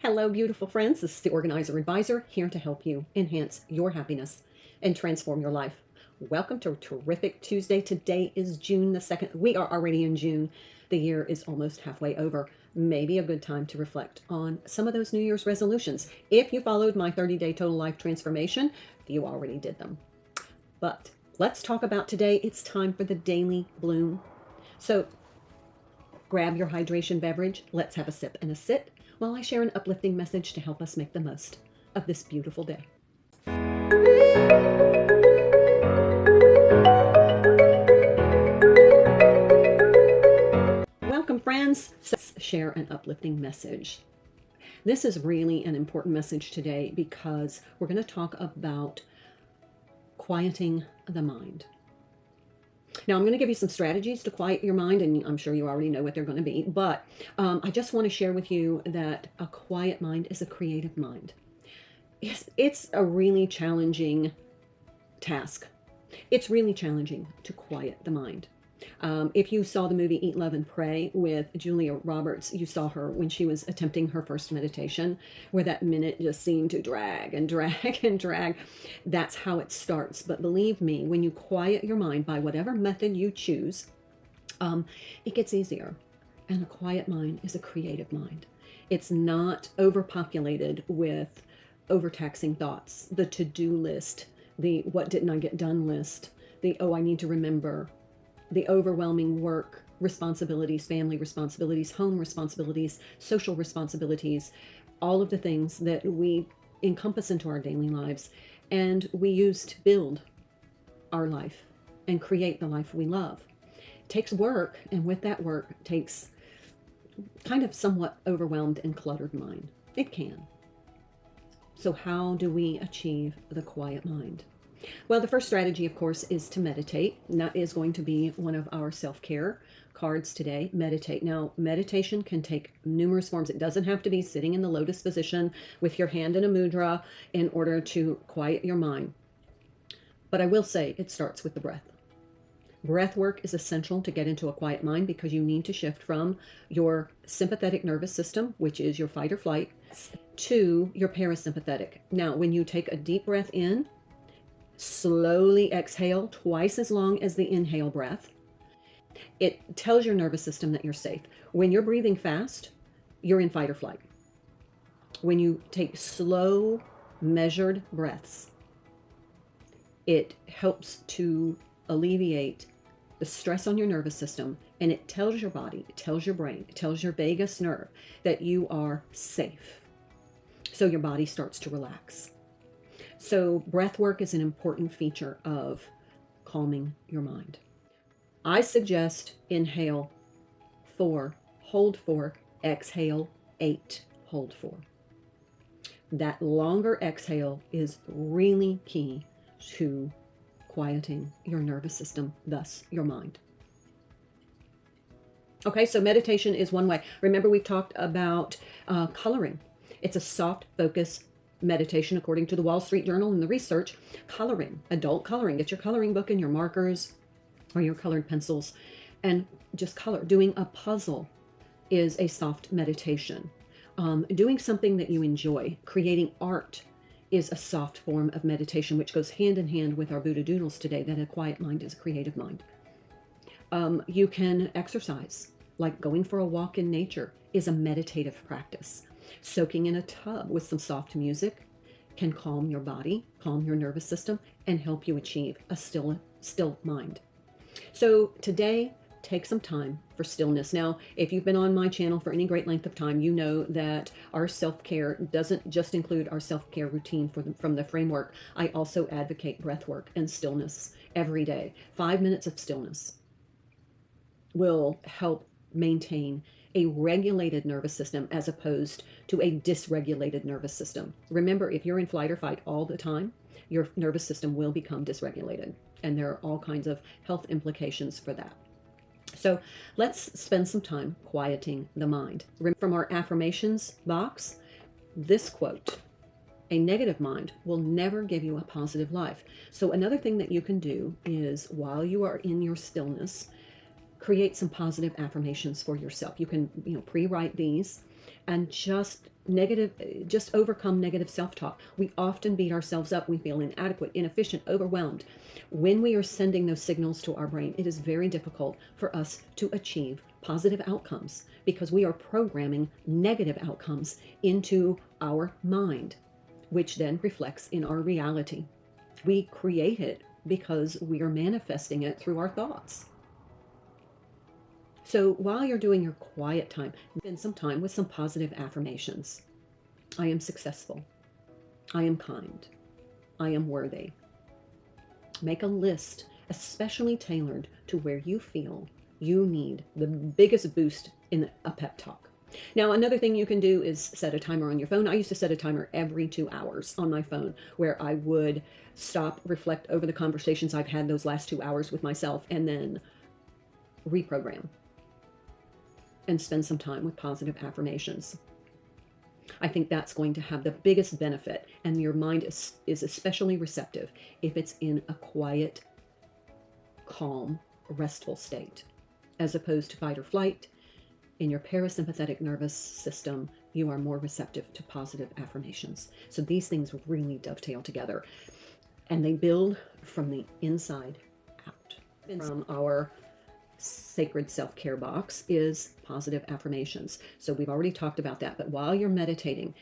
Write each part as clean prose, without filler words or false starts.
Hello, beautiful friends. This is the Organizer Advisor, here to help you enhance your happiness and transform your life. Welcome to a terrific Tuesday. Today is June the 2nd. We are already in June. The year is almost halfway over. Maybe a good time to reflect on some of those New Year's resolutions. If you followed my 30-day total life transformation, you already did them. But let's talk about today. It's time for the daily bloom. So grab your hydration beverage. Let's have a sip and a sit while I share an uplifting message to help us make the most of this beautiful day. Welcome, friends. Let's share an uplifting message. This is really an important message today because we're going to talk about quieting the mind. Now, I'm going to give you some strategies to quiet your mind, and I'm sure you already know what they're going to be, but I just want to share with you that a quiet mind is a creative mind. It's a really challenging task. It's really challenging to quiet the mind. If you saw the movie Eat, Love, and Pray with Julia Roberts, you saw her when she was attempting her first meditation, where that minute just seemed to drag and drag and drag. That's how it starts. But believe me, when you quiet your mind by whatever method you choose, it gets easier. And a quiet mind is a creative mind. It's not overpopulated with overtaxing thoughts, the to-do list, the what didn't I get done list, the oh, I need to remember, the overwhelming work responsibilities, family responsibilities, home responsibilities, social responsibilities, all of the things that we encompass into our daily lives and we use to build our life and create the life we love. It takes work, and with that work takes kind of somewhat overwhelmed and cluttered mind. It can. So how do we achieve the quiet mind? Well, the first strategy, of course, is to meditate. And that is going to be one of our self-care cards today. Meditate. Now, meditation can take numerous forms. It doesn't have to be sitting in the lotus position with your hand in a mudra in order to quiet your mind. But I will say it starts with the breath. Breath work is essential to get into a quiet mind because you need to shift from your sympathetic nervous system, which is your fight or flight, to your parasympathetic. Now, when you take a deep breath in, slowly exhale twice as long as the inhale breath. It tells your nervous system that you're safe. When you're breathing fast, you're in fight or flight. When you take slow, measured breaths, it helps to alleviate the stress on your nervous system, and it tells your body, it tells your brain, it tells your vagus nerve that you are safe. So your body starts to relax. So breath work is an important feature of calming your mind. I suggest inhale 4, hold 4, exhale 8, hold 4. That longer exhale is really key to quieting your nervous system, thus your mind. Okay, so meditation is one way. Remember, we've talked about coloring. It's a soft focus meditation according to the Wall Street Journal and the research. Coloring, adult coloring. Get your coloring book and your markers or your colored pencils and just color. Doing a puzzle is a soft meditation. Doing something that you enjoy, creating art, is a soft form of meditation, which goes hand in hand with our Buddha doodles today, that a quiet mind is a creative mind. You can exercise, like going for a walk in nature is a meditative practice. Soaking in a tub with some soft music can calm your body, calm your nervous system, and help you achieve a still mind. So today, take some time for stillness. Now, if you've been on my channel for any great length of time, you know that our self-care doesn't just include our self-care routine from the framework. I also advocate breath work and stillness every day. 5 minutes of stillness will help maintain a regulated nervous system as opposed to a dysregulated nervous system. Remember, if you're in flight or fight all the time, your nervous system will become dysregulated, and there are all kinds of health implications for that. So let's spend some time quieting the mind. From our affirmations box, this quote: a negative mind will never give you a positive life. So another thing that you can do is, while you are in your stillness, create some positive affirmations for yourself. You can, pre-write these and just overcome negative self-talk. We often beat ourselves up. We feel inadequate, inefficient, overwhelmed. When we are sending those signals to our brain, it is very difficult for us to achieve positive outcomes because we are programming negative outcomes into our mind, which then reflects in our reality. We create it because we are manifesting it through our thoughts. So while you're doing your quiet time, spend some time with some positive affirmations. I am successful. I am kind. I am worthy. Make a list, especially tailored to where you feel you need the biggest boost in a pep talk. Now, another thing you can do is set a timer on your phone. I used to set a timer every 2 hours on my phone where I would stop, reflect over the conversations I've had those last 2 hours with myself, and then reprogram and spend some time with positive affirmations. I think that's going to have the biggest benefit, and your mind is especially receptive if it's in a quiet, calm, restful state, as opposed to fight or flight. In your parasympathetic nervous system, you are more receptive to positive affirmations. So these things really dovetail together, and they build from the inside out. From our sacred self-care box is positive affirmations. So we've already talked about that, but while you're meditating,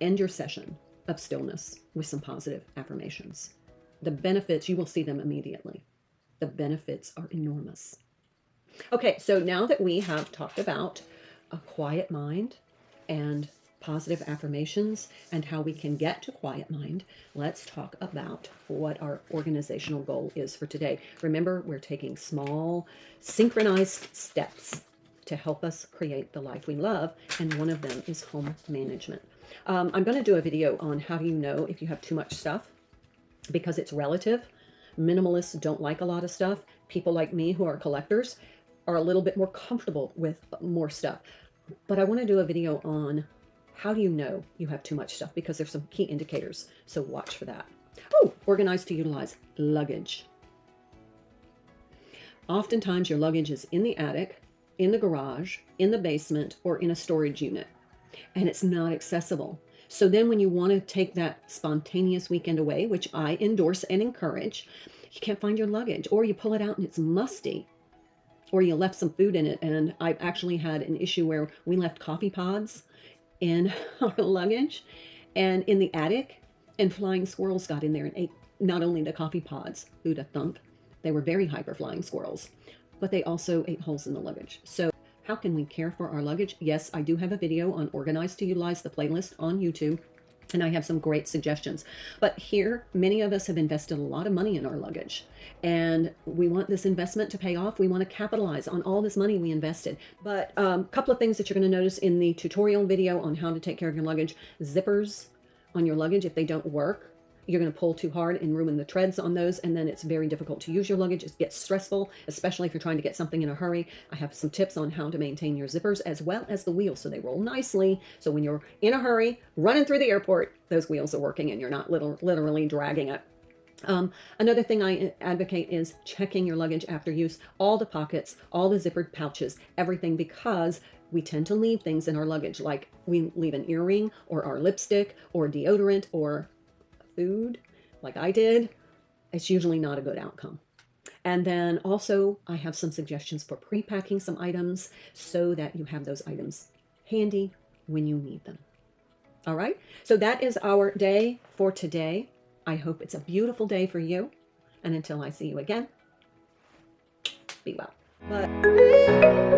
end your session of stillness with some positive affirmations. The benefits, you will see them immediately. The benefits are enormous. Okay, so now that we have talked about a quiet mind and positive affirmations and how we can get to quiet mind, let's talk about what our organizational goal is for today. Remember, we're taking small, synchronized steps to help us create the life we love, and one of them is home management. I'm going to do a video on how do you know if you have too much stuff, because it's relative. Minimalists don't like a lot of stuff. People like me who are collectors are a little bit more comfortable with more stuff. But I want to do a video on how do you know you have too much stuff, because there's some key indicators. So watch for that. Oh, organize to utilize luggage. Oftentimes your luggage is in the attic, in the garage, in the basement, or in a storage unit, and it's not accessible. So then when you want to take that spontaneous weekend away, which I endorse and encourage, you can't find your luggage, or you pull it out and it's musty, or you left some food in it. And I've actually had an issue where we left coffee pods in our luggage and in the attic, and flying squirrels got in there and ate not only the coffee pods, who'd have thunk, they were very hyper flying squirrels, but they also ate holes in the luggage. So how can we care for our luggage? Yes, I do have a video on Organize to Utilize, the playlist on YouTube, and I have some great suggestions. But here, many of us have invested a lot of money in our luggage, and we want this investment to pay off. We want to capitalize on all this money we invested. But a couple of things that you're going to notice in the tutorial video on how to take care of your luggage: zippers on your luggage, if they don't work, you're going to pull too hard and ruin the treads on those, and then it's very difficult to use your luggage. It gets stressful, especially if you're trying to get something in a hurry. I have some tips on how to maintain your zippers, as well as the wheels, so they roll nicely. So when you're in a hurry, running through the airport, those wheels are working and you're not literally dragging it. Another thing I advocate is checking your luggage after use, all the pockets, all the zippered pouches, everything, because we tend to leave things in our luggage, like we leave an earring or our lipstick or deodorant or food, like I did. It's usually not a good outcome. And then also I have some suggestions for pre-packing some items so that you have those items handy when you need them. All right, so that is our day for today. I hope it's a beautiful day for you, and until I see you again, be well. But